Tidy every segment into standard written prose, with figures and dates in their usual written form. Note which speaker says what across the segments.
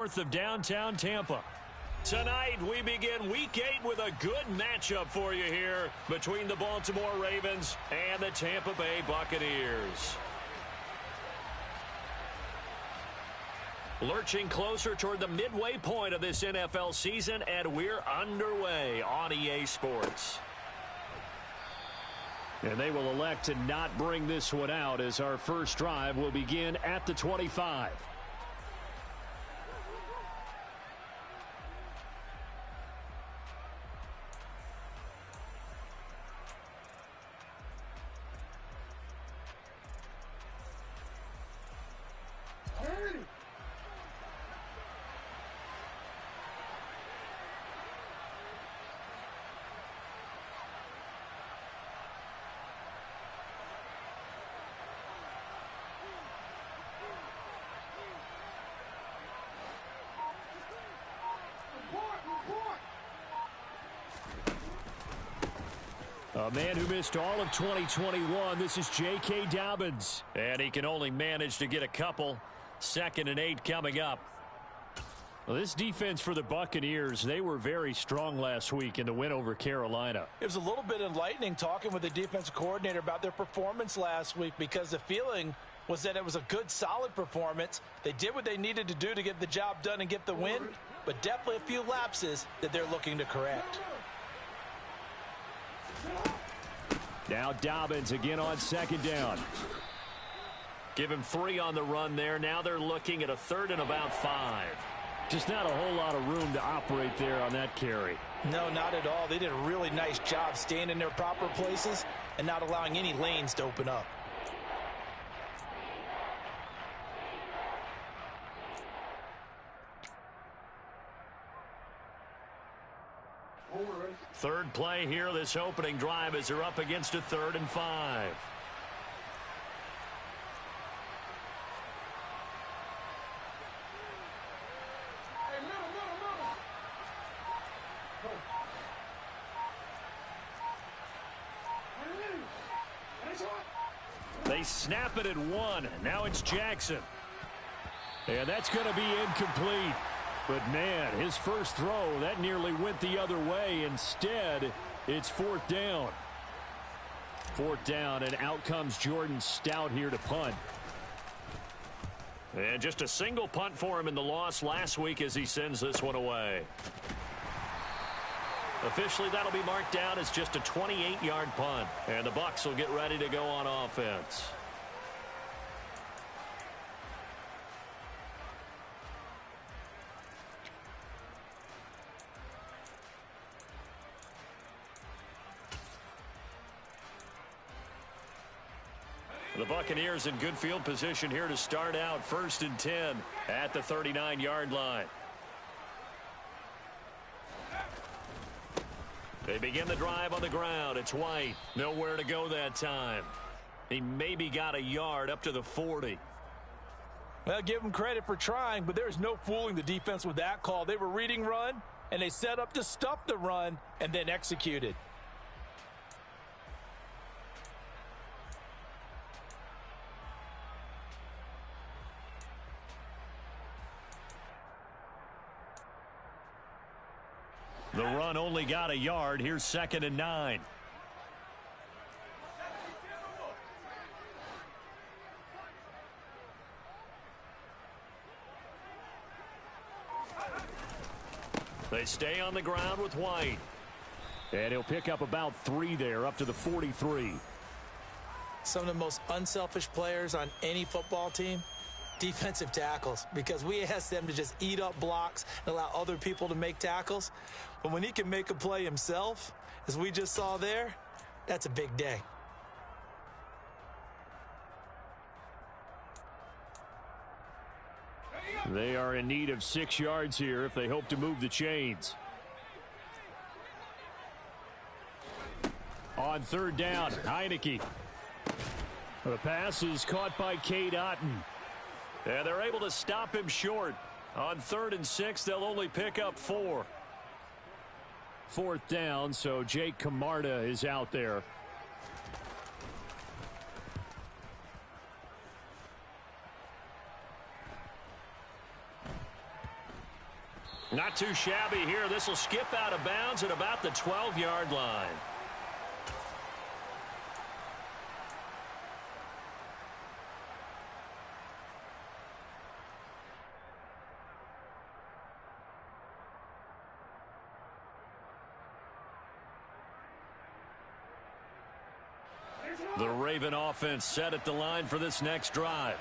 Speaker 1: North of downtown Tampa. Tonight, we begin Week 8 with a good matchup for you here between the Baltimore Ravens and the Tampa Bay Buccaneers. Lurching closer toward the midway point of this NFL season, and we're underway on EA Sports. And they will elect to not bring this one out as our first drive will begin at the 25. A man who missed all of 2021, this is J.K. Dobbins. And he can only manage to get a couple. 2nd and 8 coming up. Well, this defense for the Buccaneers, they were very strong last week in the win over Carolina.
Speaker 2: It was a little bit enlightening talking with the defensive coordinator about their performance last week because the feeling was that it was a good, solid performance. They did what they needed to do to get the job done and get the win, but definitely a few lapses that they're looking to correct.
Speaker 1: Now Dobbins again on 2nd down. Give him 3 on the run there. Now they're looking at a 3rd and about 5. Just not a whole lot of room to operate there on that carry.
Speaker 2: No, not at all. They did a really nice job staying in their proper places and not allowing any lanes to open up.
Speaker 1: Third play here, this opening drive as they're up against a 3rd and 5. They snap it at 1. Now it's Jackson. And that's going to be incomplete. But, man, his first throw, that nearly went the other way. Instead, it's 4th down. 4th down, and out comes Jordan Stout here to punt. And just a single punt for him in the loss last week as he sends this one away. Officially, that'll be marked down as just a 28-yard punt. And the Bucs will get ready to go on offense. The Buccaneers in good field position here to start out 1st and 10 at the 39-yard line. They begin the drive on the ground. It's White. Nowhere to go that time. He maybe got a yard up to the 40.
Speaker 2: Well, give them credit for trying, but there's no fooling the defense with that call. They were reading run, and they set up to stuff the run and then executed.
Speaker 1: The run only got a yard. Here's 2nd and 9. They stay on the ground with White. And he'll pick up about 3 there, up to the 43.
Speaker 2: Some of the most unselfish players on any football team, defensive tackles, because we ask them to just eat up blocks and allow other people to make tackles. But when he can make a play himself, as we just saw there, that's a big day.
Speaker 1: They are in need of 6 yards here if they hope to move the chains. On 3rd down, Heineke. The pass is caught by Cade Otton. And they're able to stop him short. On 3rd and 6, they'll only pick up 4. 4th down, so Jake Camarda is out there. Not too shabby here. This will skip out of bounds at about the 12-yard line. The Raven offense set at the line for this next drive.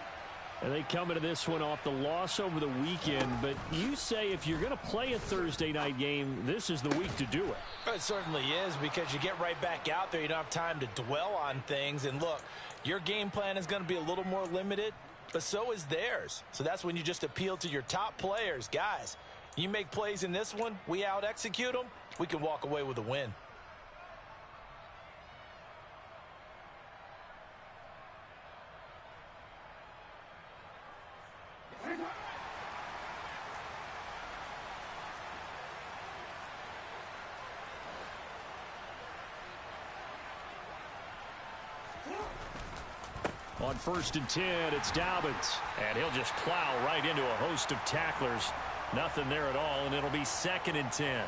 Speaker 1: And they come into this one off the loss over the weekend, but you say if you're going to play a Thursday night game, this is the week to do it.
Speaker 2: It certainly is, because you get right back out there. You don't have time to dwell on things. And look, your game plan is going to be a little more limited, but so is theirs. So that's when you just appeal to your top players. Guys, you make plays in this one, we out-execute them, we can walk away with a win.
Speaker 1: On 1st and 10, it's Dobbins. And he'll just plow right into a host of tacklers. Nothing there at all, and it'll be 2nd and 10.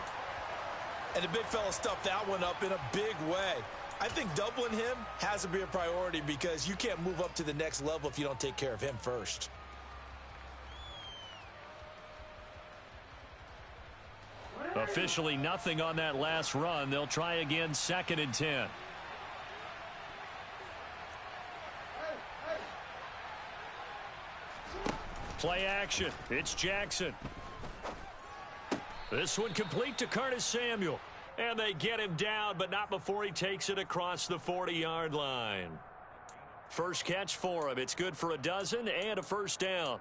Speaker 2: And the big fella stuffed that one up in a big way. I think doubling him has to be a priority, because you can't move up to the next level if you don't take care of him first.
Speaker 1: Officially nothing on that last run. They'll try again, 2nd and 10. Play action. It's Jackson. This one complete to Curtis Samuel. And they get him down, but not before he takes it across the 40-yard line. First catch for him. It's good for a dozen and a first down.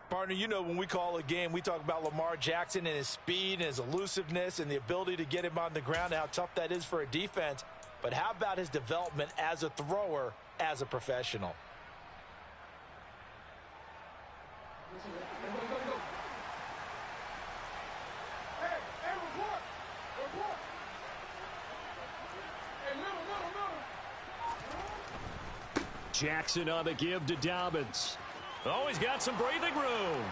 Speaker 2: Partner, you know when we call a game, we talk about Lamar Jackson and his speed and his elusiveness and the ability to get him on the ground and how tough that is for a defense. But how about his development as a thrower, as a professional?
Speaker 1: Jackson on the give to Dobbins. Oh, he's got some breathing room.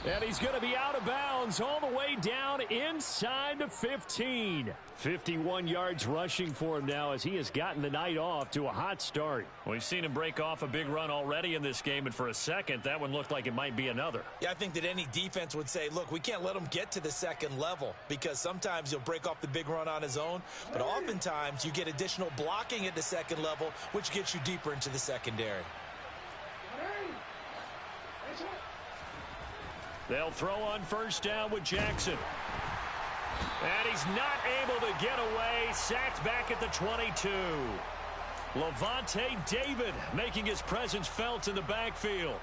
Speaker 1: And he's going to be out of bounds all the way down inside the 15. 51 yards rushing for him now as he has gotten the night off to a hot start. We've seen him break off a big run already in this game, and for a second, that one looked like it might be another.
Speaker 2: Yeah, I think that any defense would say, look, we can't let him get to the second level, because sometimes he'll break off the big run on his own, but oftentimes you get additional blocking at the second level, which gets you deeper into the secondary.
Speaker 1: They'll throw on first down with Jackson. And he's not able to get away. Sacked back at the 22. Levante David making his presence felt in the backfield.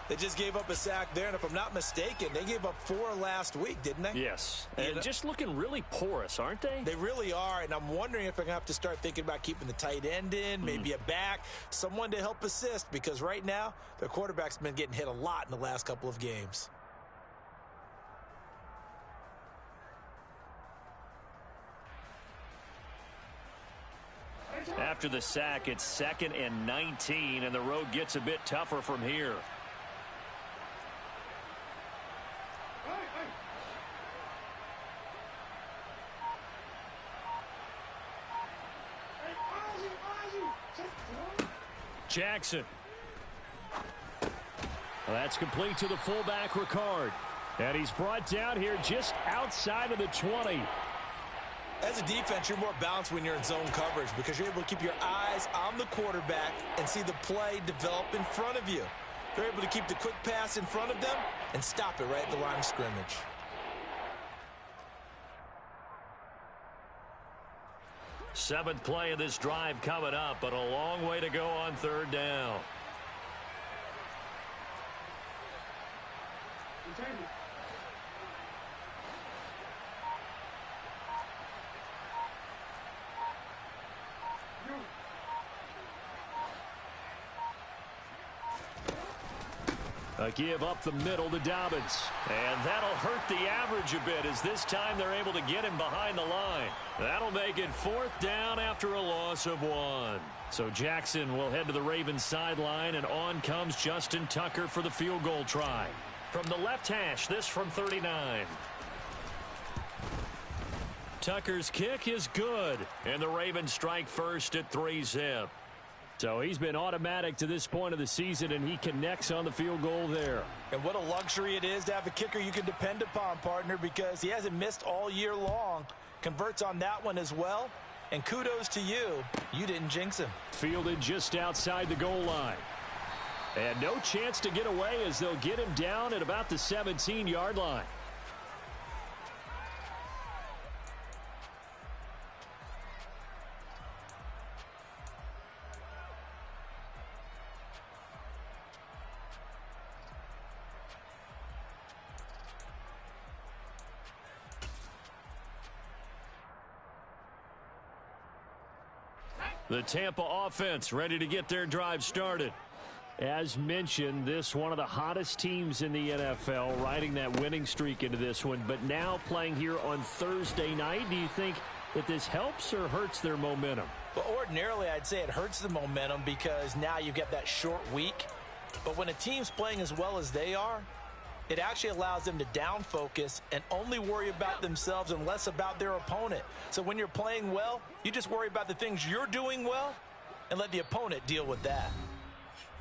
Speaker 2: They just gave up a sack there, and if I'm not mistaken, they gave up 4 last week, didn't they?
Speaker 1: Yes, and just looking really porous, aren't they?
Speaker 2: They really are, and I'm wondering if I'm going to have to start thinking about keeping the tight end in, maybe a back, someone to help assist, because right now, their quarterback's been getting hit a lot in the last couple of games.
Speaker 1: After the sack, it's 2nd and 19, and the road gets a bit tougher from here. Jackson. Well, that's complete to the fullback, Ricard. And he's brought down here just outside of the 20.
Speaker 2: As a defense, you're more balanced when you're in zone coverage, because you're able to keep your eyes on the quarterback and see the play develop in front of you. You're able to keep the quick pass in front of them and stop it right at the line of scrimmage.
Speaker 1: Seventh play of this drive coming up, but a long way to go on 3rd down. A give up the middle to Dobbins. And that'll hurt the average a bit, as this time they're able to get him behind the line. That'll make it 4th down after a loss of 1. So Jackson will head to the Ravens sideline, and on comes Justin Tucker for the field goal try. From the left hash, this from 39. Tucker's kick is good, and the Ravens strike first at 3-zip. So he's been automatic to this point of the season, and he connects on the field goal there.
Speaker 2: And what a luxury it is to have a kicker you can depend upon, partner, because he hasn't missed all year long. Converts on that one as well. And kudos to you. You didn't jinx him.
Speaker 1: Fielded just outside the goal line. And no chance to get away as they'll get him down at about the 17-yard line. The Tampa offense ready to get their drive started. As mentioned, this one of the hottest teams in the NFL, riding that winning streak into this one, but now playing here on Thursday night. Do you think that this helps or hurts their momentum?
Speaker 2: Well, ordinarily, I'd say it hurts the momentum because now you get that short week. But when a team's playing as well as they are, it actually allows them to down focus and only worry about themselves and less about their opponent. So when you're playing well, you just worry about the things you're doing well and let the opponent deal with that.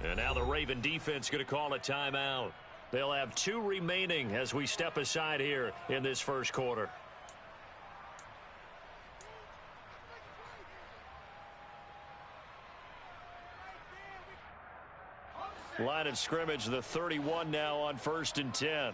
Speaker 1: And now the Raven defense going to call a timeout. They'll have 2 remaining as we step aside here in this first quarter. Line of scrimmage, the 31 now on 1st and 10.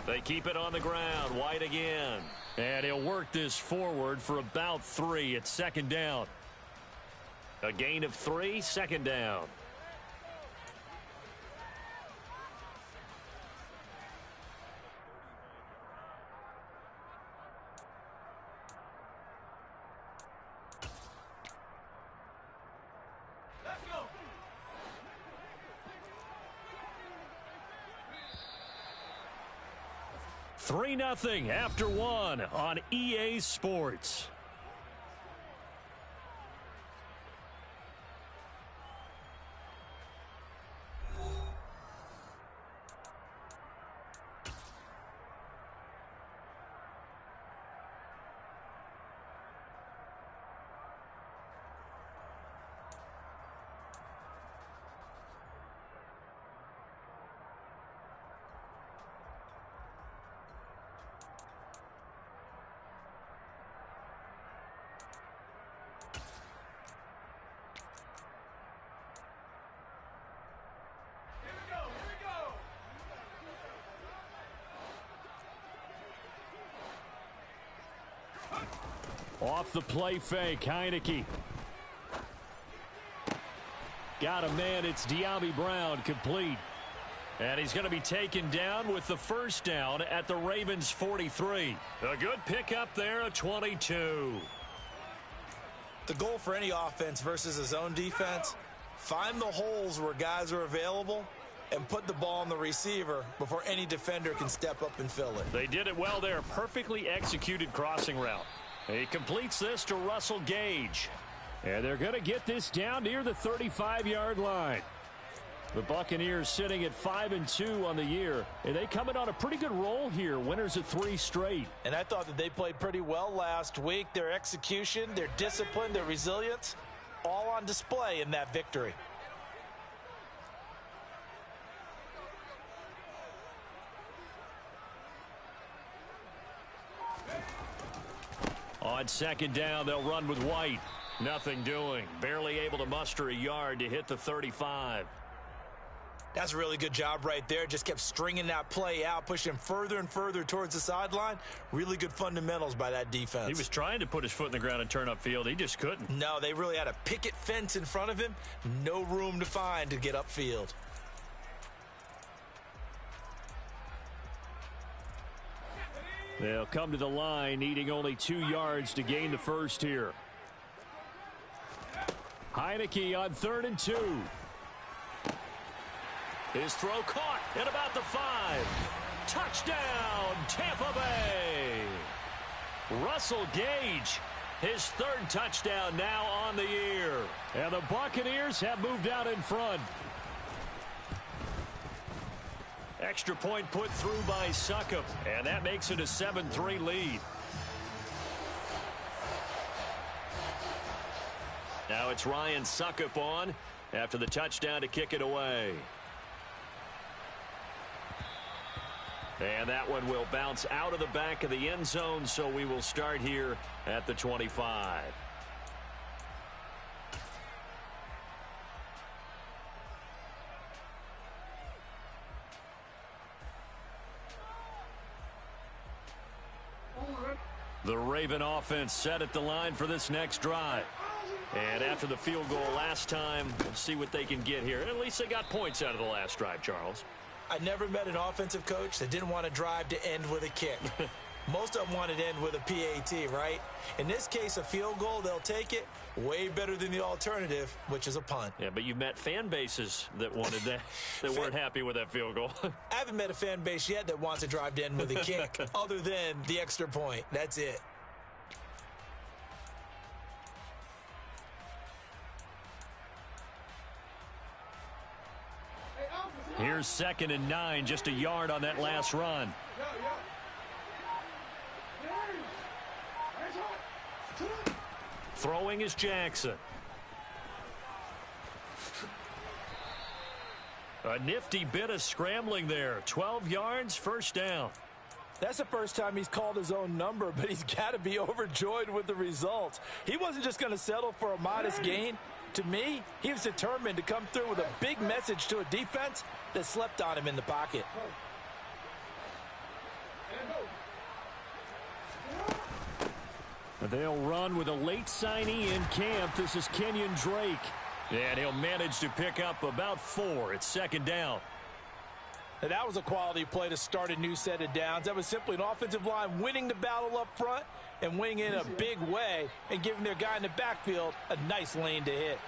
Speaker 1: They keep it on the ground. White again. And he'll work this forward for about 3 at 2nd down. A gain of 3, 2nd down.
Speaker 3: Let's go.
Speaker 1: 3-0 after 1 on EA Sports. Off the play fake, Heineke. Got a man, it's De'Ami Brown, complete. And he's going to be taken down with the 1st down at the Ravens 43. A good pickup there, a 22.
Speaker 2: The goal for any offense versus his own defense, find the holes where guys are available and put the ball on the receiver before any defender can step up and fill it.
Speaker 1: They did it well there. Perfectly executed crossing route. He completes this to Russell Gage. And they're going to get this down near the 35-yard line. The Buccaneers sitting at 5-2 on the year. And they come in on a pretty good roll here. Winners of 3 straight.
Speaker 2: And I thought that they played pretty well last week. Their execution, their discipline, their resilience, all on display in that victory.
Speaker 1: On 2nd down, they'll run with White. Nothing doing. Barely able to muster a yard to hit the 35.
Speaker 2: That's a really good job right there. Just kept stringing that play out, pushing further and further towards the sideline. Really good fundamentals by that defense.
Speaker 1: He was trying to put his foot in the ground and turn upfield. He just couldn't.
Speaker 2: No, they really had a picket fence in front of him. No room to find to get upfield.
Speaker 1: They'll come to the line, needing only 2 yards to gain the 1st here. Heineke on 3rd and 2. His throw caught at about the 5. Touchdown, Tampa Bay. Russell Gage, his 3rd touchdown now on the year. And the Buccaneers have moved out in front. Extra point put through by Succop, and that makes it a 7-3 lead. Now it's Ryan Succop on after the touchdown to kick it away. And that one will bounce out of the back of the end zone, so we will start here at the 25. The Raven offense set at the line for this next drive. And after the field goal last time, we'll see what they can get here. At least they got points out of the last drive, Charles.
Speaker 2: I never met an offensive coach that didn't want to drive to end with a kick. Most of them wanted to end with a PAT, right? In this case, a field goal, they'll take it. Way better than the alternative, which is a punt.
Speaker 1: Yeah, but you've met fan bases that wanted that, that weren't happy with that field goal.
Speaker 2: I haven't met a fan base yet that wants to drive to end with a kick, other than the extra point. That's it.
Speaker 1: Here's 2nd and 9, just a yard on that last run. Throwing is Jackson. A nifty bit of scrambling there. 12 yards, first down.
Speaker 2: That's the first time he's called his own number, but he's got to be overjoyed with the results. He wasn't just going to settle for a modest gain. To me, he was determined to come through with a big message to a defense that slept on him in the pocket.
Speaker 1: They'll run with a late signee in camp. This is Kenyon Drake. And he'll manage to pick up about 4. It's 2nd down.
Speaker 2: And that was a quality play to start a new set of downs. That was simply an offensive line winning the battle up front and winning in a big way and giving their guy in the backfield a nice lane to hit.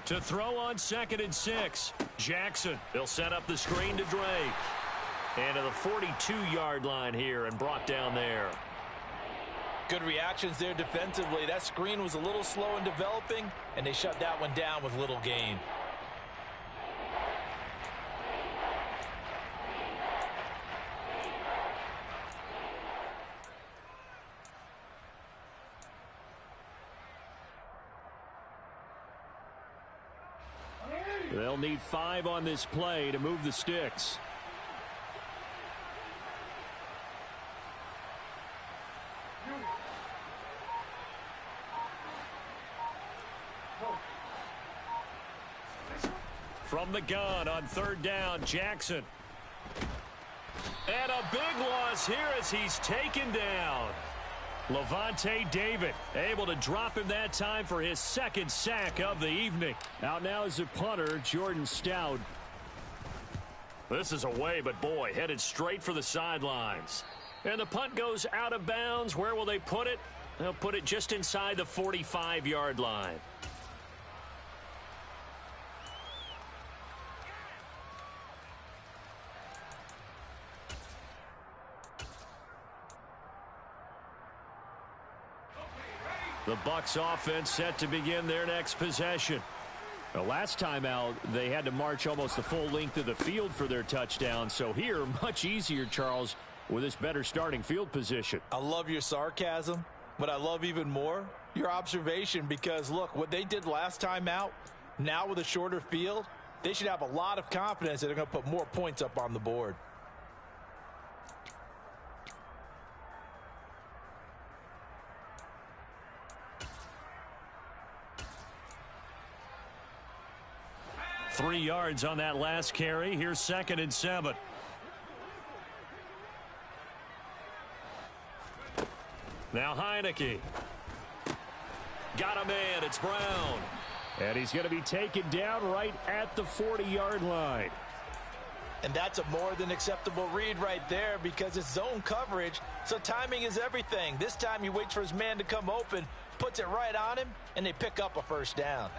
Speaker 1: To throw on 2nd and 6. Jackson. They'll set up the screen to Drake. And to the 42-yard line here and brought down there.
Speaker 2: Good reactions there defensively. That screen was a little slow in developing, and they shut that one down with little gain.
Speaker 1: They'll need 5 on this play to move the sticks. From the gun on 3rd down, Jackson. And a big loss here as he's taken down. Levante David able to drop him that time for his 2nd sack of the evening. Out now is the punter, Jordan Stout. This is away, but boy, headed straight for the sidelines. And the punt goes out of bounds. Where will they put it? They'll put it just inside the 45-yard line. The Bucs offense set to begin their next possession. The last time out, they had to march almost the full length of the field for their touchdown. So here, much easier, Charles, with this better starting field position.
Speaker 2: I love your sarcasm, but I love even more your observation because, look, what they did last time out, now with a shorter field, they should have a lot of confidence that they're going to put more points up on the board.
Speaker 1: Three yards on that last carry. Here's 2nd and 7. Now Heineke. Got a man. It's Brown. And he's going to be taken down right at the 40-yard line.
Speaker 2: And that's a more than acceptable read right there because it's zone coverage, so timing is everything. This time he waits for his man to come open, puts it right on him, and they pick up a first down.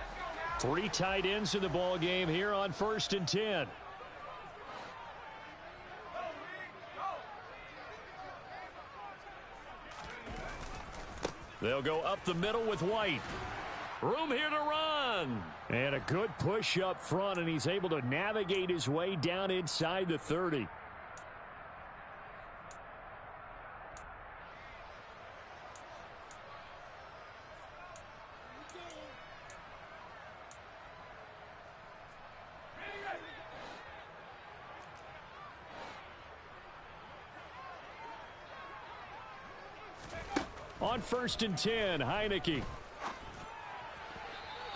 Speaker 1: Three tight ends in the ball game here on 1st and 10. They'll go up the middle with White. Room here to run. And a good push up front, and he's able to navigate his way down inside the 30. On 1st and 10, Heineke.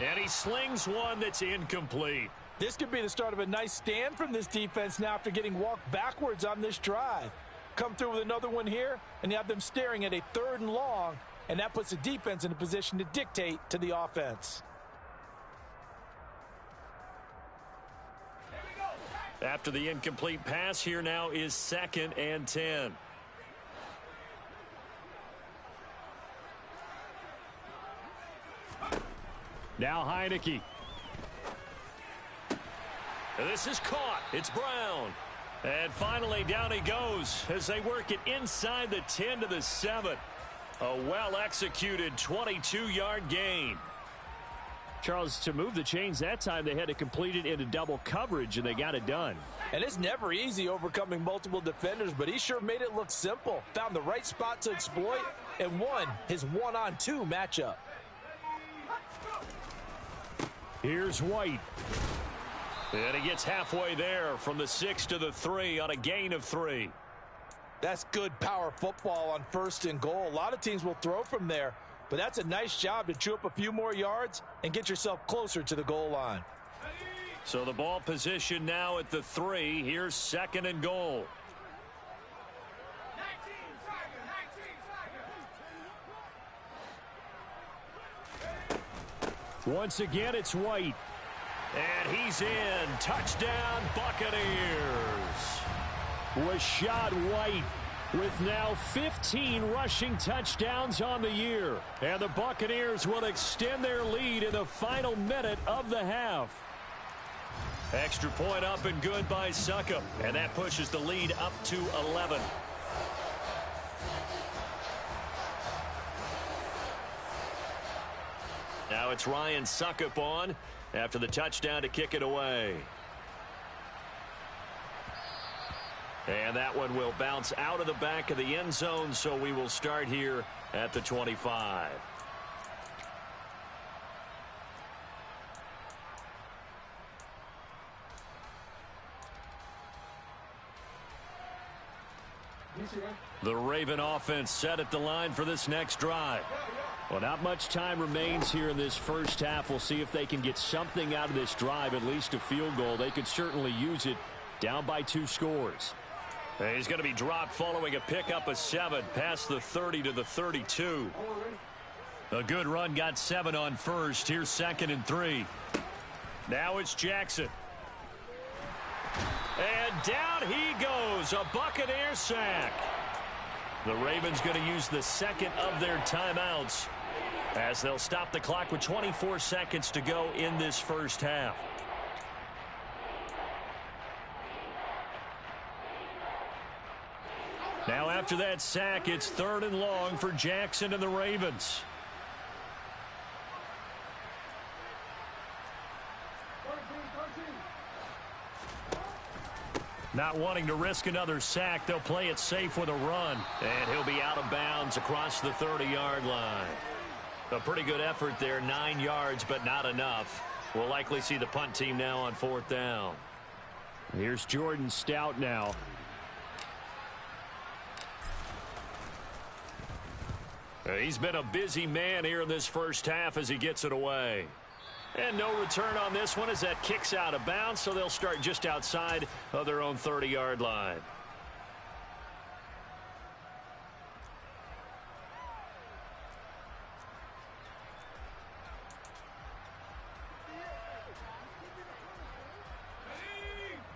Speaker 1: And he slings one that's incomplete.
Speaker 2: This could be the start of a nice stand from this defense now after getting walked backwards on this drive. Come through with another one here, and you have them staring at a 3rd and long, and that puts the defense in a position to dictate to the offense.
Speaker 1: After the incomplete pass, here now is 2nd and 10. Now Heineke. This is caught. It's Brown. And finally down he goes as they work it inside the 10 to the 7. A well-executed 22-yard gain. Charles, to move the chains that time, they had to complete it into double coverage, and they got it done.
Speaker 2: And it's never easy overcoming multiple defenders, but he sure made it look simple. Found the right spot to exploit and won his 1-on-2 matchup.
Speaker 1: Here's White. And he gets halfway there from the 6 to the 3 on a gain of 3.
Speaker 2: That's good power football on 1st and goal. A lot of teams will throw from there, but that's a nice job to chew up a few more yards and get yourself closer to the goal line.
Speaker 1: So the ball position now at the 3. Here's 2nd and goal. Once again, it's White. And he's in. Touchdown, Buccaneers. Rashad White with now 15 rushing touchdowns on the year. And the Buccaneers will extend their lead in the final minute of the half. Extra point up and good by Succop. And that pushes the lead up to 11. Now it's Ryan Succop on after the touchdown to kick it away. And that one will bounce out of the back of the end zone, so we will start here at the 25. The Raven offense set at the line for this next drive. Well, not much time remains here in this first half. We'll see if they can get something out of this drive, at least a field goal. They could certainly use it, down by 2 scores. He's going to be dropped following a pickup of 7 past the 30 to the 32. A good run got 7 on first. Here's 2nd and 3. Now it's Jackson. And down he goes. A Buccaneer sack. The Ravens going to use the 2nd of their timeouts as they'll stop the clock with 24 seconds to go in this first half. Now after that sack, it's 3rd and long for Jackson and the Ravens. Not wanting to risk another sack, they'll play it safe with a run. And he'll be out of bounds across the 30-yard line. A pretty good effort there, 9 yards, but not enough. We'll likely see the punt team now on 4th down. Here's Jordan Stout now. He's been a busy man here in this first half as he gets it away. And no return on this one as that kicks out of bounds, so they'll start just outside of their own 30-yard line.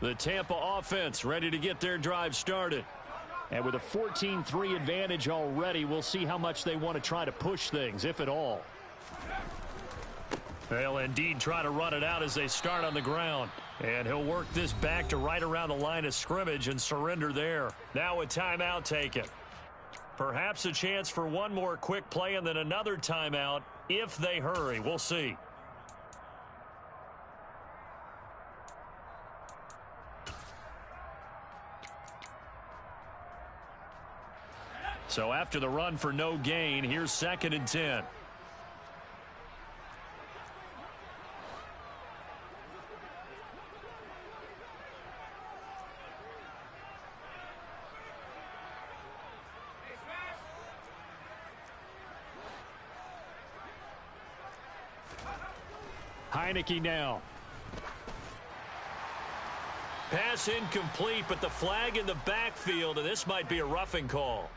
Speaker 1: The Tampa offense ready to get their drive started. And with a 14-3 advantage already, we'll see how much they want to try to push things, if at all. They'll indeed try to run it out as they start on the ground. And he'll work this back to right around the line of scrimmage and surrender there. Now a timeout taken. Perhaps a chance for one more quick play and then another timeout if they hurry. We'll see. So after the run for no gain, here's 2nd and 10. Heineke now. Pass incomplete, but the flag in the backfield, and this might be a roughing call.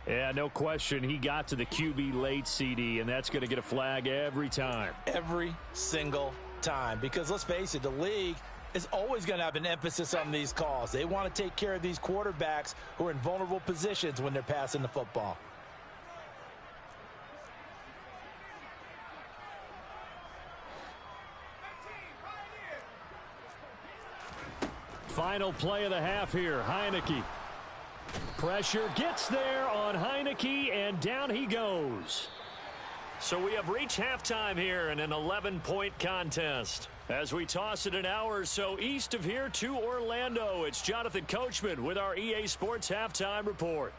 Speaker 1: Yeah, no question. He got to the QB late, CD, and that's going to get a flag every time.
Speaker 2: Every single time. Because let's face it, the league is always going to have an emphasis on these calls. They want to take care of these quarterbacks who are in vulnerable positions when they're passing the football.
Speaker 1: Final play of the half here. Heineke. Pressure gets there on Heineke, and down he goes. So we have reached halftime here in an 11-point contest. As we toss it an hour or so east of here to Orlando, it's Jonathan Coachman with our EA Sports Halftime Report.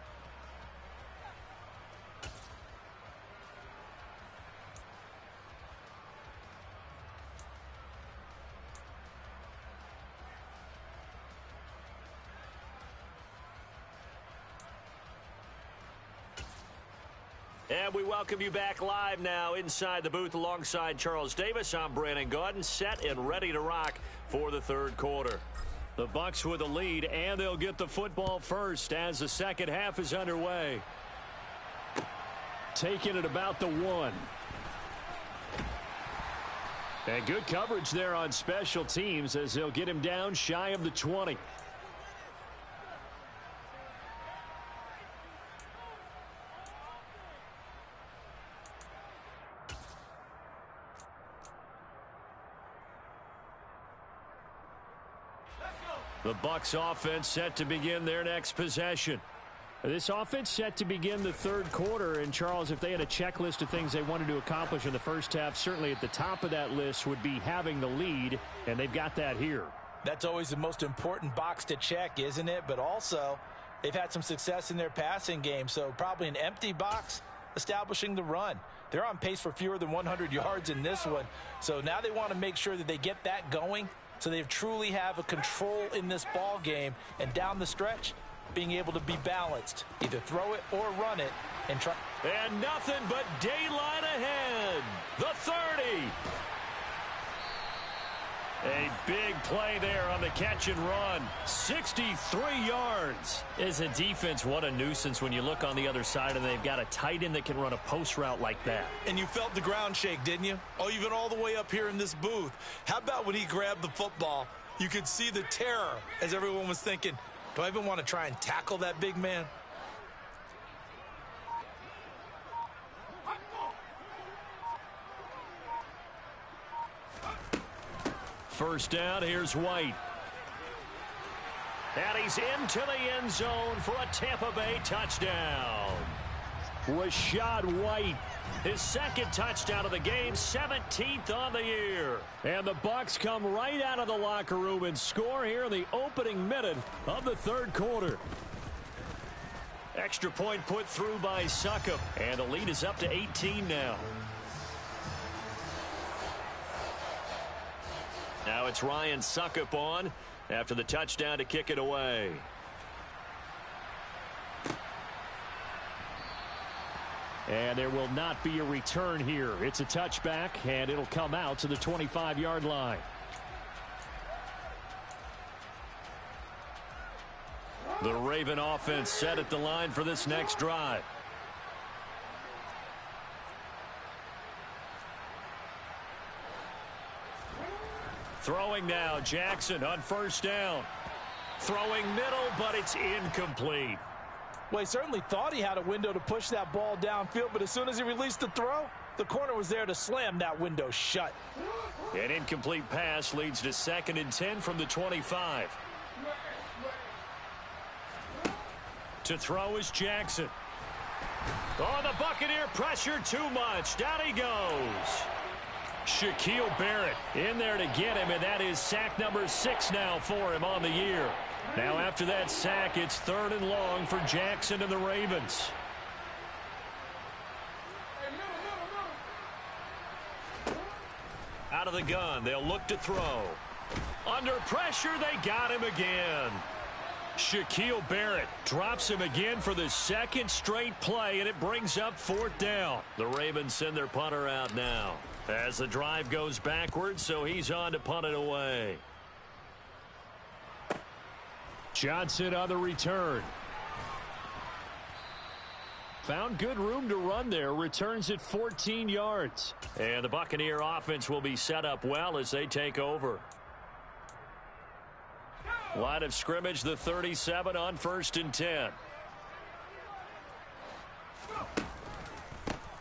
Speaker 1: And we welcome you back live now inside the booth alongside Charles Davis. I'm Brandon Gaudin, set and ready to rock for the third quarter. The Bucs with a lead, and they'll get the football first as the second half is underway. Taking it about the 1. And good coverage there on special teams as they'll get him down shy of the 20. The Bucs offense set to begin their next possession. This offense set to begin the third quarter. And, Charles, if they had a checklist of things they wanted to accomplish in the first half, certainly at the top of that list would be having the lead, and they've got that here.
Speaker 2: That's always the most important box to check, isn't it? But also, they've had some success in their passing game, so probably an empty box establishing the run. They're on pace for fewer than 100 yards in this one, so now they want to make sure that they get that going, so they truly have a control in this ball game, and down the stretch, being able to be balanced, either throw it or run it, and try.
Speaker 1: And nothing but daylight ahead. The 30. A big play there on the catch and run. 63 yards. As a defense, what a nuisance when you look on the other side and they've got a tight end that can run a post route like that.
Speaker 2: And you felt the ground shake, didn't you? Oh, even all the way up here in this booth. How about when he grabbed the football? You could see the terror as everyone was thinking, do I even want to try and tackle that big man?
Speaker 1: First down, here's White. And he's into the end zone for a Tampa Bay touchdown. Rashad White, his second touchdown of the game, 17th on the year. And the Bucs come right out of the locker room and score here in the opening minute of the third quarter. Extra point put through by Succop, and the lead is up to 18 now. Now it's Ryan Succop on after the touchdown to kick it away. And there will not be a return here. It's a touchback, and it'll come out to the 25-yard line. The Raven offense set at the line for this next drive. Throwing now, Jackson on first down. Throwing middle, but it's incomplete.
Speaker 2: Well, he certainly thought he had a window to push that ball downfield, but as soon as he released the throw, The corner was there to slam that window shut.
Speaker 1: An incomplete pass leads to 2nd and 10 from the 25. To throw is Jackson. Oh, the Buccaneer pressure too much. Down he goes. Shaquille Barrett in there to get him, and that is sack number 6 now for him on the year. Now after that sack, it's 3rd and long for Jackson and the Ravens. Out of the gun, they'll look to throw. Under pressure, they got him again. Shaquille Barrett drops him again for the 2nd straight play, and it brings up 4th down. The Ravens send their punter out now as the drive goes backwards, so he's on to punt it away. Johnson on the return. Found good room to run there. Returns at 14 yards. And the Buccaneer offense will be set up well as they take over. Line of scrimmage, the 37 on 1st and 10.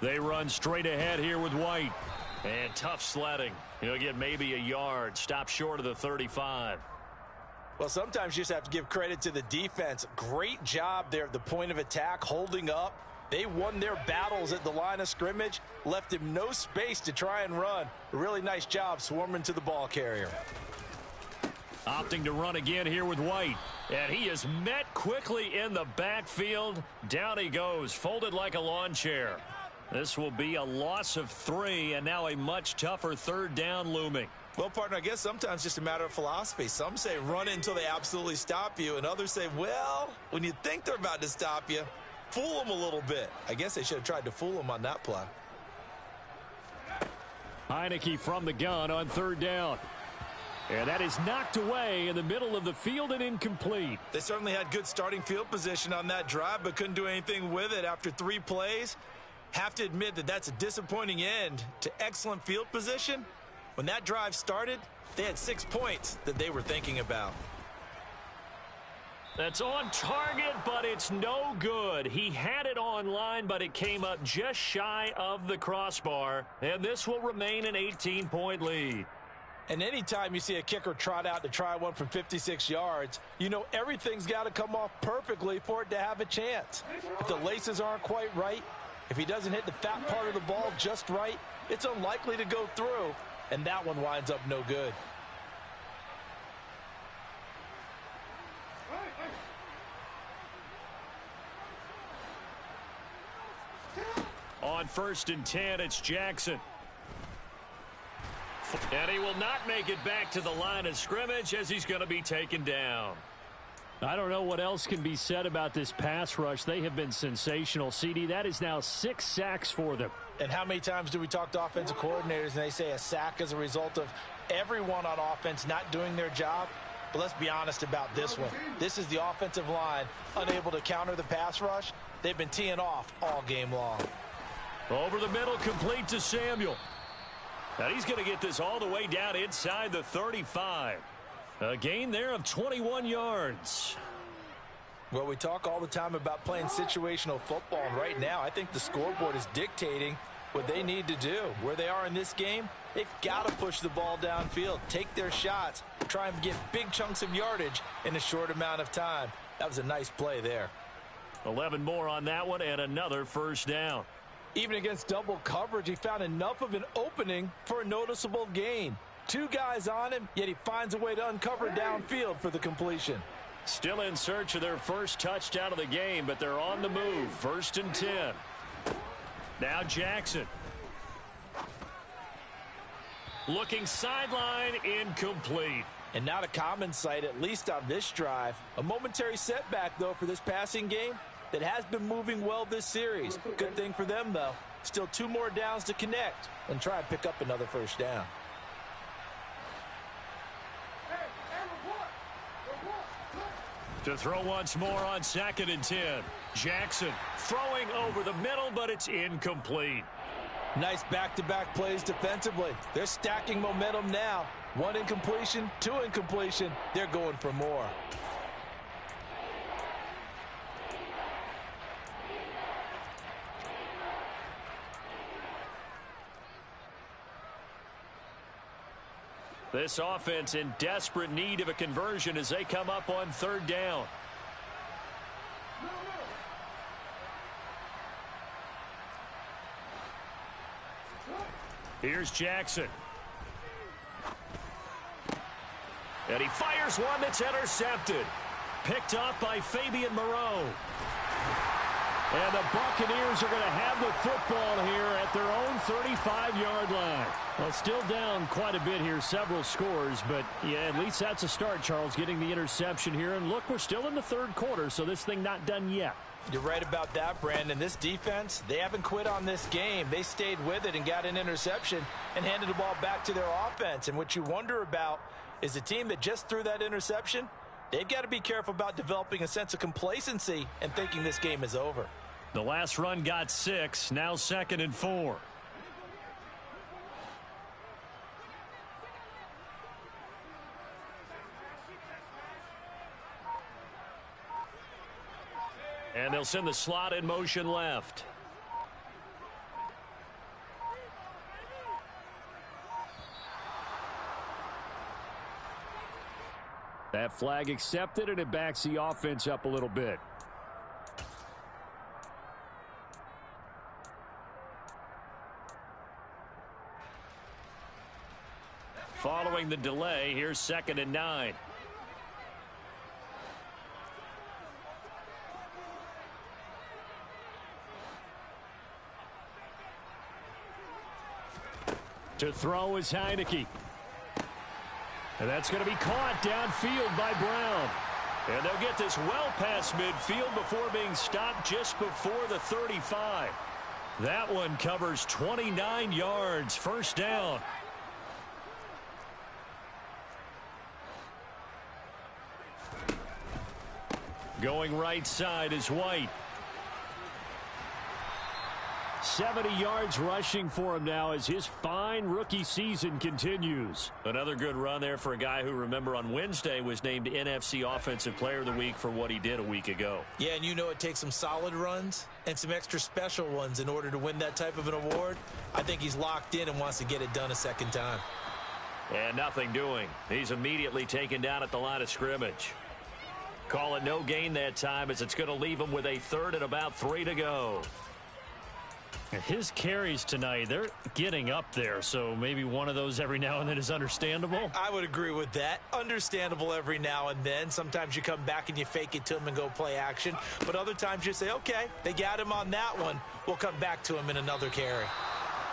Speaker 1: They run straight ahead here with White. And tough sledding. He'll get maybe a yard. Stop short of the 35.
Speaker 2: Well, sometimes you just have to give credit to the defense. Great job there at the point of attack, holding up. They won their battles at the line of scrimmage, left him no space to try and run. A really nice job swarming to the ball carrier.
Speaker 1: Opting to run again here with White. And he is met quickly in the backfield. Down he goes, folded like a lawn chair. This will be a loss of 3, and now a much tougher 3rd down looming.
Speaker 2: Well, partner, I guess sometimes just a matter of philosophy. Some say run it until they absolutely stop you, and others say, well, when you think they're about to stop you, fool them a little bit. I guess they should have tried to fool them on that play.
Speaker 1: Heineke from the gun on 3rd down. And that is knocked away in the middle of the field and incomplete.
Speaker 2: They certainly had good starting field position on that drive, but couldn't do anything with it after 3 plays. Have to admit that that's a disappointing end to excellent field position. When that drive started, they had 6 points that they were thinking about.
Speaker 1: That's on target, but it's no good. He had it on line, but it came up just shy of the crossbar. And this will remain an 18-point lead.
Speaker 2: And anytime you see a kicker trot out to try one from 56 yards, you know everything's got to come off perfectly for it to have a chance. If the laces aren't quite right, if he doesn't hit the fat part of the ball just right, it's unlikely to go through, and that one winds up no good.
Speaker 1: On 1st and 10, it's Jackson. And he will not make it back to the line of scrimmage as he's going to be taken down. I don't know what else can be said about this pass rush. They have been sensational. CD, that is now 6 sacks for them.
Speaker 2: And how many times do we talk to offensive coordinators and they say a sack is a result of everyone on offense not doing their job? But let's be honest about this one. This is the offensive line unable to counter the pass rush. They've been teeing off all game long.
Speaker 1: Over the middle, complete to Samuel. Now he's going to get this all the way down inside the 35. A gain there of 21 yards.
Speaker 2: Well, we talk all the time about playing situational football, and right now I think the scoreboard is dictating what they need to do. Where they are in this game, they've got to push the ball downfield, take their shots, try and get big chunks of yardage in a short amount of time. That was a nice play there.
Speaker 1: 11 more on that one and another 1st down.
Speaker 2: Even against double coverage, he found enough of an opening for a noticeable gain. 2 guys on him, yet he finds a way to uncover downfield for the completion.
Speaker 1: Still in search of their first touchdown of the game, but they're on the move. 1st and 10. Now Jackson. Looking sideline, incomplete.
Speaker 2: And not a common sight, at least on this drive. A momentary setback, though, for this passing game that has been moving well this series. Good thing for them, though. Still 2 more downs to connect and try and pick up another 1st down.
Speaker 1: To throw once more on 2nd and 10. Jackson throwing over the middle, but it's incomplete.
Speaker 2: Nice back-to-back plays defensively. They're stacking momentum now. 1 incompletion, 2 incompletion. They're going for more.
Speaker 1: This offense in desperate need of a conversion as they come up on third down. Here's Jackson. And he fires one that's intercepted. Picked up by Fabian Moreau. And the Buccaneers are going to have the football here at their own 35-yard line. Well, still down quite a bit here, several scores, but yeah, at least that's a start, Charles, getting the interception here. And look, we're still in the third quarter, so this thing not done yet.
Speaker 2: You're right about that, Brandon. This defense, they haven't quit on this game. They stayed with it and got an interception and handed the ball back to their offense. And what you wonder about is the team that just threw that interception, they've got to be careful about developing a sense of complacency and thinking this game is over.
Speaker 1: The last run got 6, now 2nd and 4. And they'll send the slot in motion left. That flag accepted, and it backs the offense up a little bit. Following the delay, here's 2nd and 9. To throw is Heineke. And that's going to be caught downfield by Brown. And they'll get this well past midfield before being stopped just before the 35. That one covers 29 yards. First down. Going right side is White. 70 yards rushing for him now as his fine rookie season continues. Another good run there for a guy who, remember, on Wednesday was named NFC Offensive Player of the Week for what he did a week ago.
Speaker 2: Yeah, and you know it takes some solid runs and some extra special ones in order to win that type of an award. I think he's locked in and wants to get it done a second time.
Speaker 1: And nothing doing. He's immediately taken down at the line of scrimmage. Call it no gain that time as it's going to leave him with a 3rd and about 3 to go.
Speaker 3: His carries tonight, they're getting up there, so maybe one of those every now and then is understandable.
Speaker 2: I would agree with that. Understandable every now and then. Sometimes you come back and you fake it to him and go play action. But other times you say, okay, they got him on that one. We'll come back to him in another carry.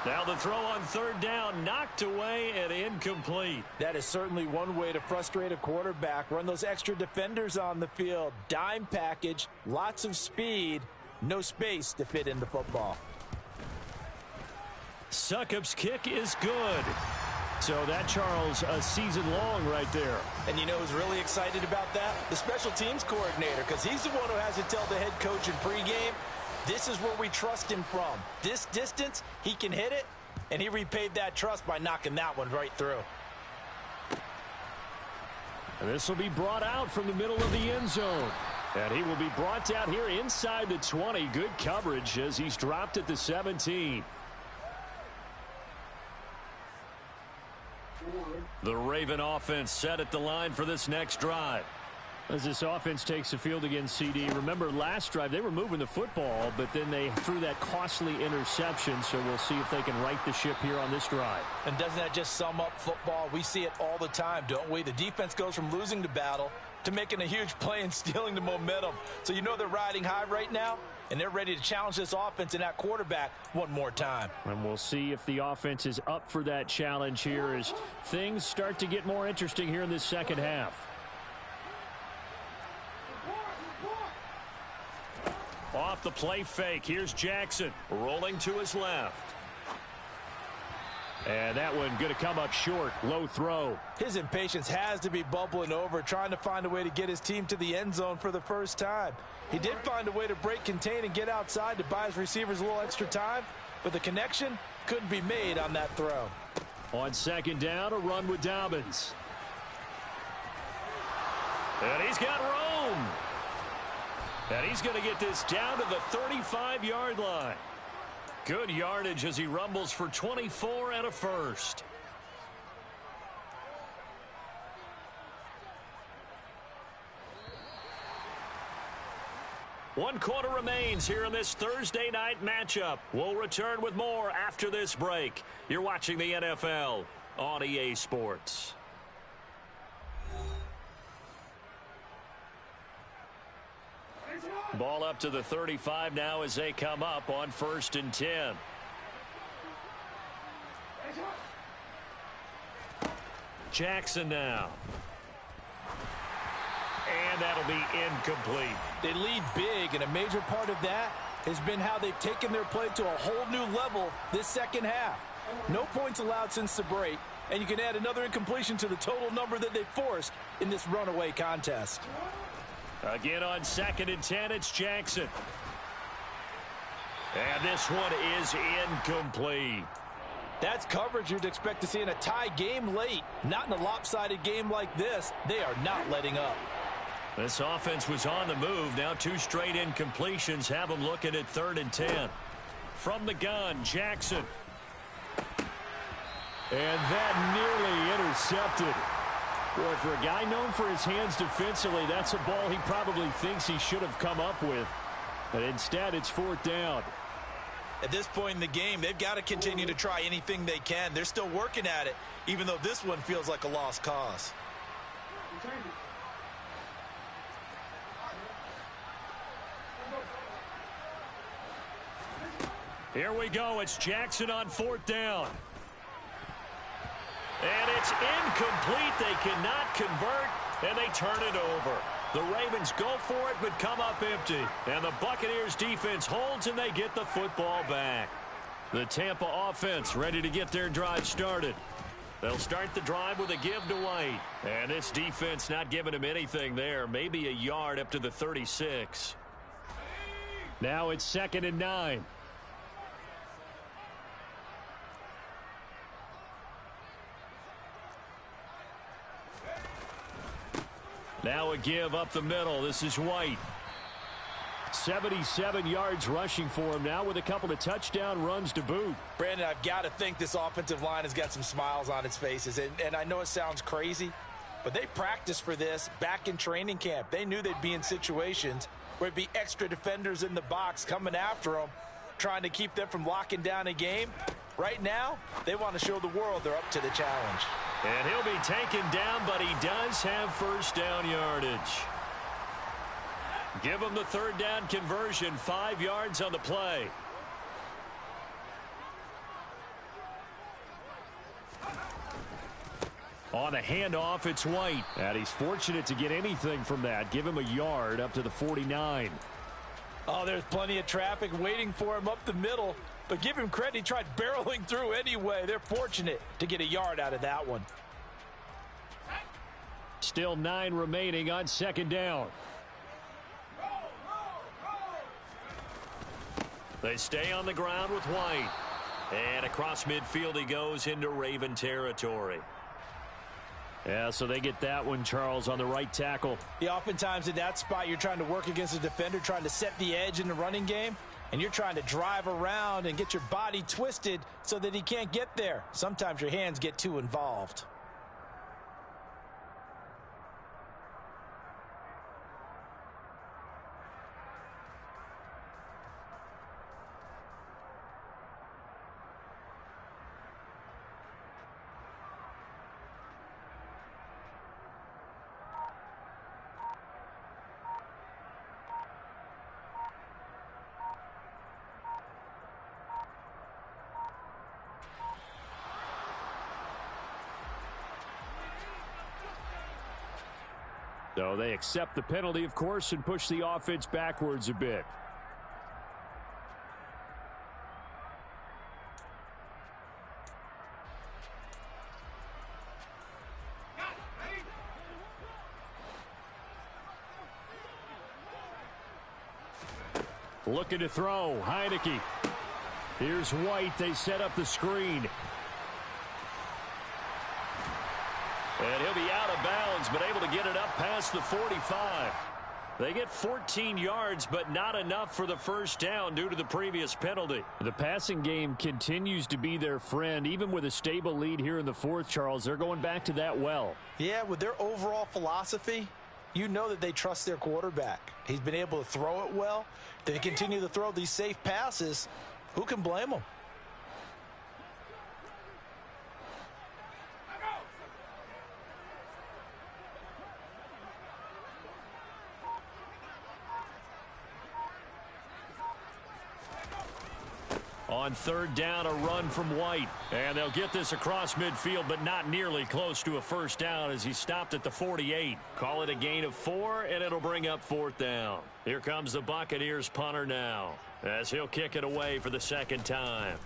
Speaker 1: Now the throw on 3rd down, knocked away and incomplete.
Speaker 2: That is certainly one way to frustrate a quarterback. Run those extra defenders on the field. Dime package, lots of speed, no space to fit in the football.
Speaker 1: Succop's kick is good. So that, Charles, a season long right there.
Speaker 2: And you know who's really excited about that? The special teams coordinator, because he's the one who has to tell the head coach in pregame, this is where we trust him from. This distance, he can hit it, and he repaid that trust by knocking that one right through.
Speaker 1: And this will be brought out from the middle of the end zone. And he will be brought out here inside the 20. Good coverage as he's dropped at the 17. The Raven offense set at the line for this next drive.
Speaker 3: As this offense takes the field against CD, remember last drive they were moving the football, but then they threw that costly interception, so we'll see if they can right the ship here on this drive.
Speaker 2: And doesn't that just sum up football? We see it all the time, don't we? The defense goes from losing the battle to making a huge play and stealing the momentum. So you know they're riding high right now, and they're ready to challenge this offense and that quarterback one more time.
Speaker 3: And we'll see if the offense is up for that challenge here as things start to get more interesting here in this second half.
Speaker 1: Off the play fake, here's Jackson rolling to his left. And that one going to come up short. Low throw.
Speaker 2: His impatience has to be bubbling over, trying to find a way to get his team to the end zone for the first time. He did find a way to break, contain, and get outside to buy his receivers a little extra time, but the connection couldn't be made on that throw.
Speaker 1: On 2nd down, a run with Dobbins. And he's got room. And he's going to get this down to the 35-yard line. Good yardage as he rumbles for 24 and a first. 1 quarter remains here in this Thursday night matchup. We'll return with more after this break. You're watching the NFL on EA Sports. Ball up to the 35 now as they come up on 1st and 10. Jackson now. And that'll be incomplete.
Speaker 2: They lead big, and a major part of that has been how they've taken their play to a whole new level this second half. No points allowed since the break, and you can add another incompletion to the total number that they forced in this runaway contest.
Speaker 1: Again on 2nd and 10, it's Jackson. And this one is incomplete.
Speaker 2: That's coverage you'd expect to see in a tie game late. Not in a lopsided game like this. They are not letting up.
Speaker 1: This offense was on the move. Now 2 straight incompletions have them looking at 3rd and 10. From the gun, Jackson.
Speaker 3: And that nearly intercepted. Boy, for a guy known for his hands defensively, that's a ball he probably thinks he should have come up with. But instead, it's 4th down.
Speaker 2: At this point in the game, they've got to continue to try anything they can. They're still working at it, even though this one feels like a lost cause.
Speaker 1: Here we go. It's Jackson on 4th down. And it's incomplete. They cannot convert, and they turn it over. The Ravens go for it, but come up empty. And the Buccaneers defense holds, and they get the football back. The Tampa offense ready to get their drive started. They'll start the drive with a give to White. And this defense not giving him anything there. Maybe a yard up to the 36.
Speaker 3: Now it's 2nd and 9.
Speaker 1: Now a give up the middle. This is White.
Speaker 3: 77 yards rushing for him now with a couple of touchdown runs to boot.
Speaker 2: Brandon, I've got to think this offensive line has got some smiles on its faces. And I know it sounds crazy, but they practiced for this back in training camp. They knew they'd be in situations where it'd be extra defenders in the box coming after them, trying to keep them from locking down a game. Right now, they want to show the world they're up to the challenge.
Speaker 1: And he'll be taken down, but he does have 1st down yardage. Give him the 3rd down conversion, 5 yards on the play. On the handoff, it's White.
Speaker 3: And he's fortunate to get anything from that. Give him a yard up to the 49.
Speaker 2: Oh, there's plenty of traffic waiting for him up the middle. But give him credit, he tried barreling through anyway. They're fortunate to get a yard out of that one.
Speaker 3: Still 9 remaining on 2nd down.
Speaker 1: They stay on the ground with White. And across midfield he goes into Raven territory.
Speaker 3: Yeah, so they get that one, Charles, on the right tackle.
Speaker 2: Yeah, oftentimes in that spot you're trying to work against a defender, trying to set the edge in the running game. And you're trying to drive around and get your body twisted so that he can't get there. Sometimes your hands get too involved.
Speaker 3: So they accept the penalty, of course, and push the offense backwards a bit. Looking to throw, Heineke. Here's White. They set up the screen.
Speaker 1: And he'll be out of bounds, but able to get it up past the 45. They get 14 yards, but not enough for the 1st down due to the previous penalty.
Speaker 3: The passing game continues to be their friend. Even with a stable lead here in the 4th, Charles, they're going back to that well.
Speaker 2: Yeah, with their overall philosophy, You know that they trust their quarterback. He's been able to throw it well. They continue to throw these safe passes. Who can blame them?
Speaker 1: On third down, a run from White. And they'll get this across midfield, but not nearly close to a first down as he stopped at the 48. Call it a gain of 4, and it'll bring up fourth down. Here comes the Buccaneers punter now, as he'll kick it away for the second time.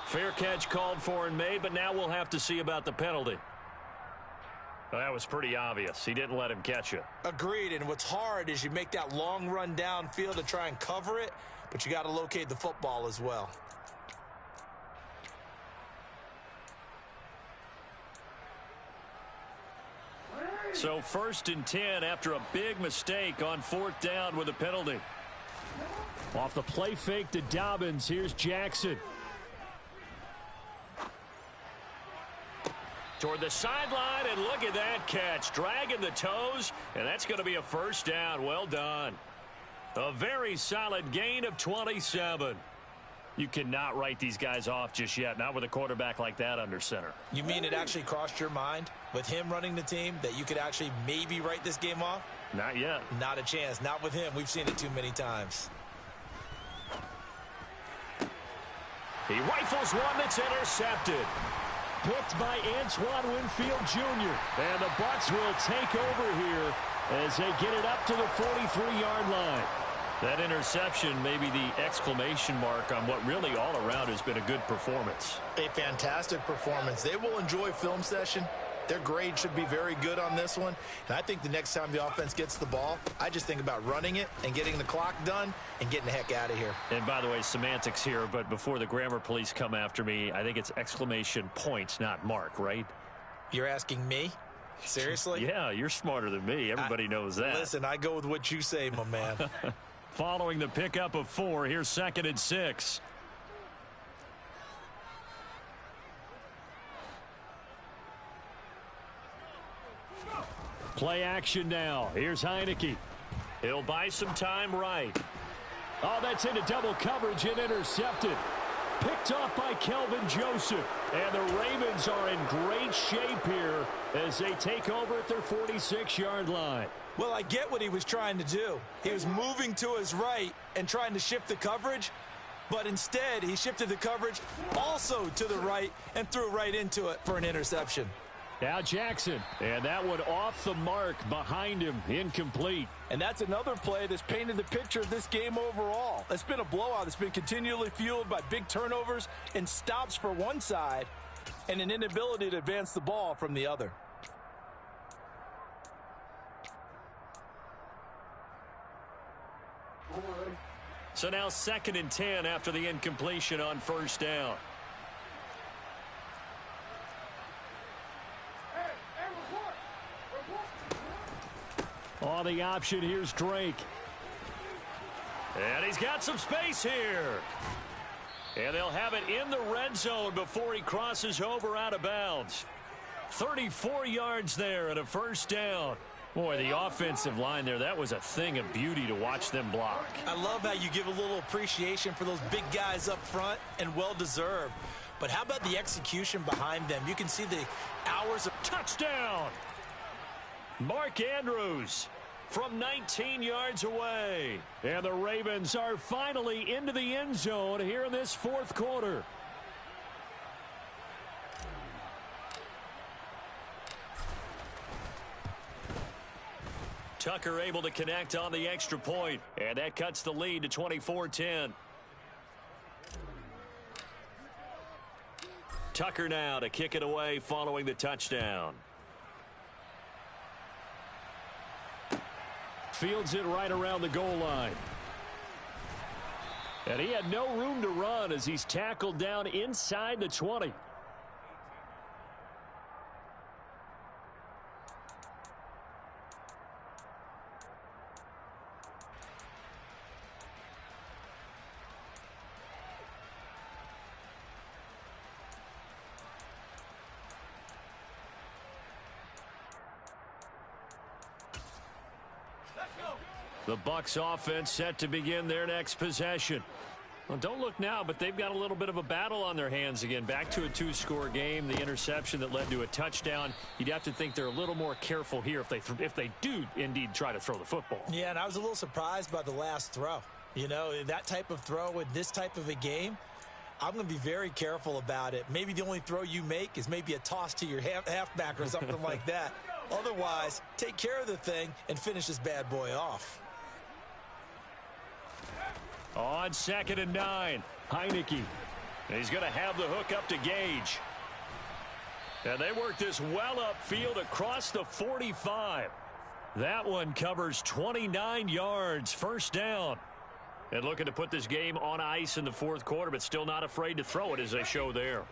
Speaker 1: Fair catch called for and made, but now we'll have to see about the penalty. Well, that was pretty obvious. He didn't let him catch it.
Speaker 2: Agreed, and what's hard is you make that long run downfield to try and cover it, but you got to locate the football as well.
Speaker 1: So 1st and 10 after a big mistake on fourth down with a penalty.
Speaker 3: Off the play fake to Dobbins, here's Jackson.
Speaker 1: Toward the sideline, and look at that catch. Dragging the toes, and that's going to be a first down. Well done. A very solid gain of 27. You cannot write these guys off just yet, not with a quarterback like that under center.
Speaker 2: You mean it actually crossed your mind with him running the team that you could actually maybe write this game off?
Speaker 1: Not yet.
Speaker 2: Not a chance. Not with him. We've seen it too many times.
Speaker 1: He rifles one that's intercepted.
Speaker 3: Picked by Antoine Winfield Jr. And the Bucs will take over here as they get it up to the 43-yard line.
Speaker 1: That interception may be the exclamation mark on what really all around has been a good performance.
Speaker 2: A fantastic performance. They will enjoy film session. Their grade should be very good on this one. And I think the next time the offense gets the ball, I just think about running it and getting the clock done and getting the heck out of here.
Speaker 1: And by the way, semantics here, but before the grammar police come after me, I think it's exclamation points, not mark, right?
Speaker 2: You're asking me? Seriously?
Speaker 1: Yeah, you're smarter than me. Everybody knows that.
Speaker 2: Listen, I go with what you say, my man.
Speaker 1: Following the pickup of 4, here's 2nd and 6.
Speaker 3: Play action now. Here's Heineke.
Speaker 1: He'll buy some time right.
Speaker 3: Oh, that's into double coverage and intercepted. Picked off by Kelvin Joseph. And the Ravens are in great shape here as they take over at their 46-yard line.
Speaker 2: Well, I get what he was trying to do. He was moving to his right and trying to shift the coverage, but instead he shifted the coverage also to the right and threw right into it for an interception.
Speaker 3: Now Jackson, and that one off the mark behind him, incomplete.
Speaker 2: And that's another play that's painted the picture of this game overall. It's been a blowout. It's been continually fueled by big turnovers and stops for one side and an inability to advance the ball from the other.
Speaker 1: So now 2nd and 10 after the incompletion on first down.
Speaker 3: On the option, here's Drake.
Speaker 1: And he's got some space here. And they'll have it in the red zone before he crosses over out of bounds. 34 yards there and a first down. Boy, the offensive line there, that was a thing of beauty to watch them block.
Speaker 2: I love how you give a little appreciation for those big guys up front, and well-deserved. But how about the execution behind them? You can see the hours of
Speaker 1: touchdown. Mark Andrews from 19 yards away.
Speaker 3: And the Ravens are finally into the end zone here in this fourth quarter.
Speaker 1: Tucker able to connect on the extra point, and that cuts the lead to 24-10. Tucker now to kick it away following the touchdown.
Speaker 3: Fields it right around the goal line. And he had no room to run as he's tackled down inside the 20.
Speaker 1: The Bucs offense set to begin their next possession. Well, don't look now, but they've got a little bit of a battle on their hands again. Back to a two-score game. The interception that led to a touchdown. You'd have to think they're a little more careful here if they do indeed try to throw the football.
Speaker 2: Yeah, and I was a little surprised by the last throw. You know, that type of throw with this type of a game, I'm going to be very careful about it. Maybe the only throw you make is maybe a toss to your halfback or something like that. Otherwise, take care of the thing and finish this bad boy off.
Speaker 1: On 2nd and 9, Heineke. He's going to have the hook up to Gage. And they work this well upfield across the 45. That one covers 29 yards, first down. And looking to put this game on ice in the fourth quarter, but still not afraid to throw it as they show there.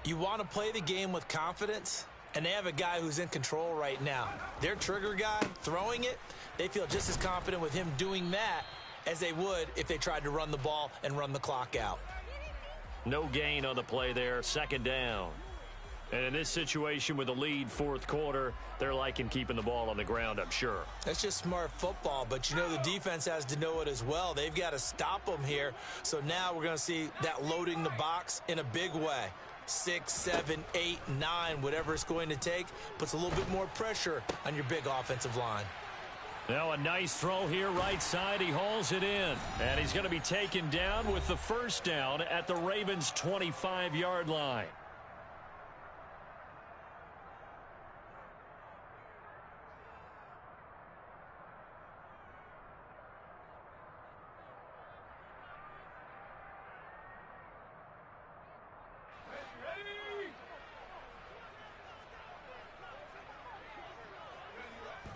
Speaker 2: You want to play the game with confidence, and they have a guy who's in control right now. Their trigger guy throwing it, they feel just as confident with him doing that as they would if they tried to run the ball and run the clock out.
Speaker 1: No gain on the play there, 2nd down. And in this situation with the lead fourth quarter, they're liking keeping the ball on the ground, I'm sure.
Speaker 2: That's just smart football, but you know the defense has to know it as well. They've got to stop them here. So now we're going to see that loading the box in a big way. 6, 7, 8, 9, whatever it's going to take, puts a little bit more pressure on your big offensive line.
Speaker 1: Now a nice throw here right side. He hauls it in. And he's going to be taken down with the first down at the Ravens' 25-yard line.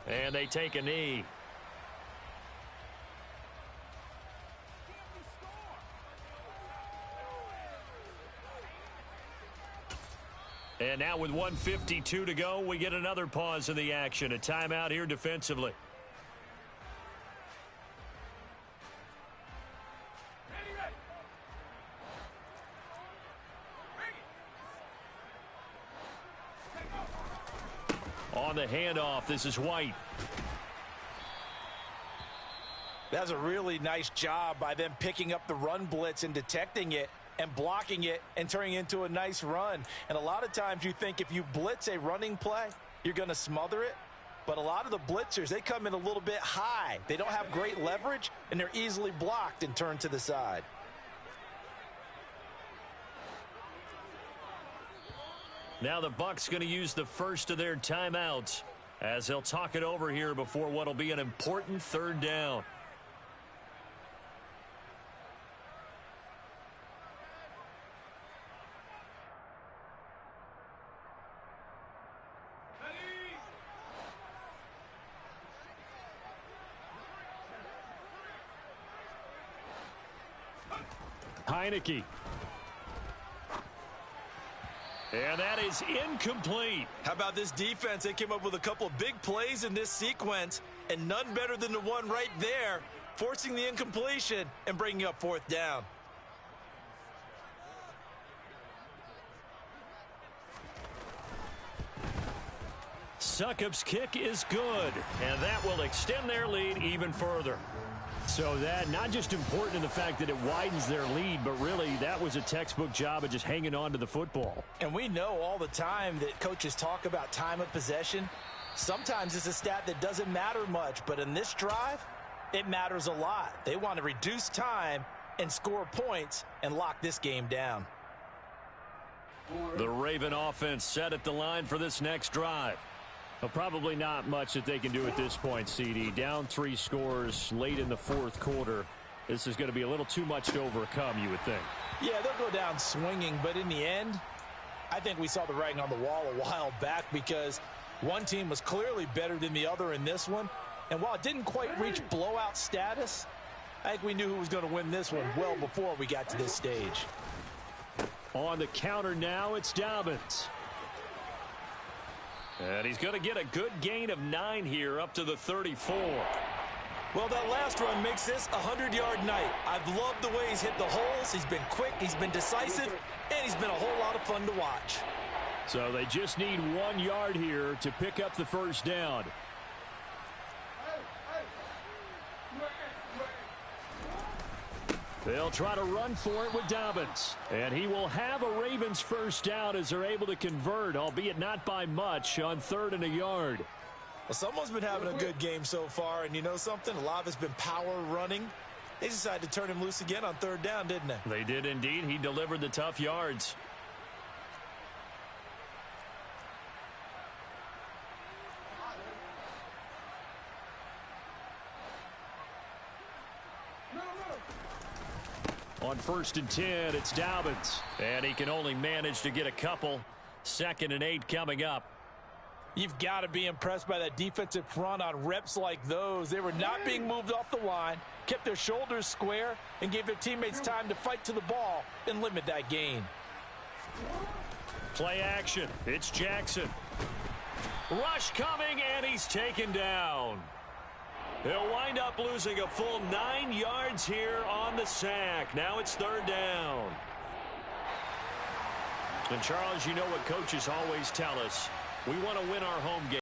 Speaker 1: And they take a knee. And now with 1:52 to go, we get another pause in the action. A timeout here defensively. On the handoff, this is White.
Speaker 2: That's a really nice job by them picking up the run blitz and detecting it and blocking it and turning it into a nice run. And a lot of times you think if you blitz a running play, you're going to smother it. But a lot of the blitzers, they come in a little bit high. They don't have great leverage, and they're easily blocked and turned to the side.
Speaker 1: Now the Bucs going to use the first of their timeouts as they'll talk it over here before what will be an important 3rd down. Heineke. And that is incomplete.
Speaker 2: How about this defense? They came up with a couple of big plays in this sequence, and none better than the one right there, forcing the incompletion and bringing up 4th down.
Speaker 1: Succop's kick is good, and that will extend their lead even further. So that not just important in the fact that it widens their lead, but really that was a textbook job of just hanging on to the football.
Speaker 2: And we know all the time that coaches talk about time of possession. Sometimes it's a stat that doesn't matter much, but in this drive, it matters a lot. They want to reduce time and score points and lock this game down.
Speaker 1: The Raven offense set at the line for this next drive. Well, probably not much that they can do at this point, CD. Down 3 scores late in the fourth quarter. This is going to be a little too much to overcome, you would think.
Speaker 2: Yeah, they'll go down swinging, but in the end, I think we saw the writing on the wall a while back because one team was clearly better than the other in this one. And while it didn't quite reach blowout status, I think we knew who was going to win this one well before we got to this stage.
Speaker 1: On the counter now, it's Dobbins. And he's going to get a good gain of 9 here up to the 34.
Speaker 2: Well, that last run makes this a 100-yard night. I've loved the way he's hit the holes. He's been quick, he's been decisive, and he's been a whole lot of fun to watch.
Speaker 1: So they just need 1 yard here to pick up the first down. They'll try to run for it with Dobbins. And he will have a Ravens first down as they're able to convert, albeit not by much, on 3rd and a yard.
Speaker 2: Well, someone's been having a good game so far, and you know something? A lot of it's been power running. They decided to turn him loose again on 3rd down, didn't they?
Speaker 1: They did indeed. He delivered the tough yards. On 1st and 10, it's Dobbins. And he can only manage to get a couple. 2nd and 8 coming up.
Speaker 2: You've got to be impressed by that defensive front on reps like those. They were not being moved off the line, kept their shoulders square, and gave their teammates time to fight to the ball and limit that gain.
Speaker 1: Play action. It's Jackson. Rush coming, and he's taken down. They'll wind up losing a full 9 yards here on the sack. Now it's 3rd down. And, Charles, you know what coaches always tell us. We want to win our home game.